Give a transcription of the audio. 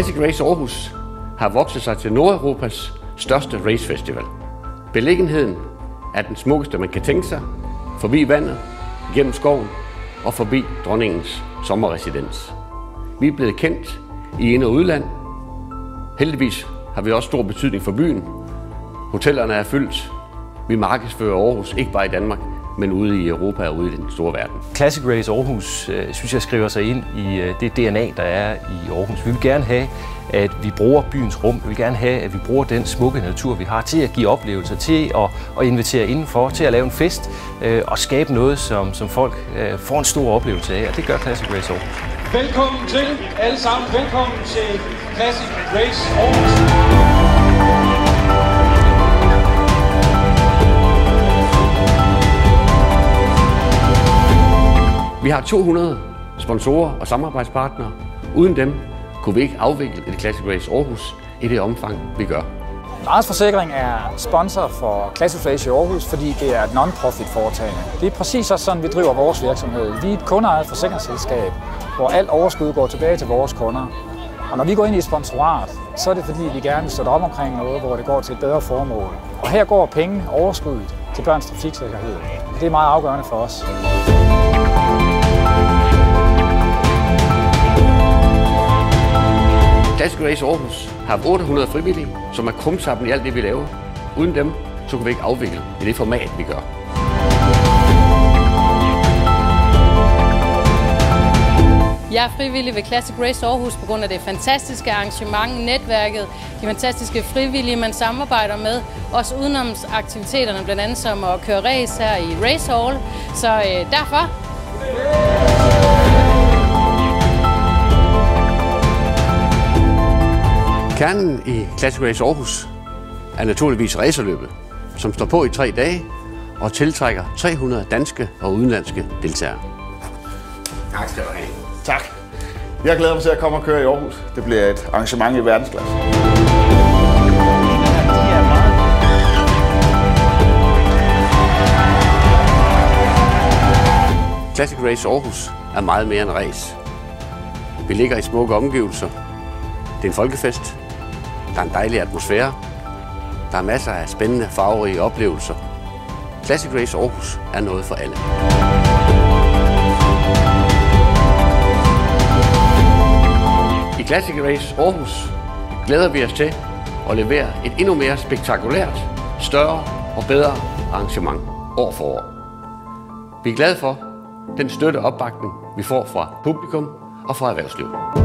Classic Race Aarhus har vokset sig til Nordeuropas største racefestival. Beliggenheden er den smukkeste, man kan tænke sig, forbi vandet, gennem skoven og forbi dronningens sommerresidens. Vi er blevet kendt i ind- og udland. Heldigvis har vi også stor betydning for byen. Hotellerne er fyldt. Vi markedsfører Aarhus ikke bare i Danmark, men ude i Europa og ude i den store verden. Classic Race Aarhus, synes jeg, skriver sig ind i det DNA, der er i Aarhus. Vi vil gerne have, at vi bruger byens rum. Vi vil gerne have, at vi bruger den smukke natur, vi har, til at give oplevelser, til at invitere indenfor, til at lave en fest og skabe noget, som folk får en stor oplevelse af, og det gør Classic Race Aarhus. Velkommen til alle sammen. Velkommen til Classic Race Aarhus. Vi har 200 sponsorer og samarbejdspartnere. Uden dem kunne vi ikke afvikle et Classic Race Aarhus i det omfang, vi gør. Lars Forsikring er sponsor for Classic Race Aarhus, fordi det er et non-profit foretagende. Det er præcis også sådan, vi driver vores virksomhed. Vi er et kundeejet forsikringsselskab, hvor alt overskud går tilbage til vores kunder. Og når vi går ind i et sponsorat, så er det fordi, vi gerne vil støtte op omkring noget, hvor det går til et bedre formål. Og her går penge overskuddet til børns trafiksikkerhed. Det er meget afgørende for os. Classic Race Aarhus har 800 frivillige, som er krumtappen i alt det, vi laver. Uden dem, så kunne vi ikke afvikle i det format, vi gør. Jeg er frivillig ved Classic Race Aarhus på grund af det fantastiske arrangement, netværket, de fantastiske frivillige, man samarbejder med. Også udenomsaktiviteterne, blandt andet som at køre race her i Race Hall. Så derfor... Kernen i Classic Race Aarhus er naturligvis racerløbet, som står på i 3 dage og tiltrækker 300 danske og udenlandske deltagere. Tak skal du have. Tak. Jeg glæder mig til at komme og køre i Aarhus. Det bliver et arrangement i verdensklasse. Classic Race Aarhus er meget mere end race. Vi ligger i smukke omgivelser. Det er en folkefest. Der er en dejlig atmosfære. Der er masser af spændende, farverige oplevelser. Classic Race Aarhus er noget for alle. I Classic Race Aarhus glæder vi os til at levere et endnu mere spektakulært, større og bedre arrangement år for år. Vi er glade for den støtte og opbakning, vi får fra publikum og fra erhvervslivet.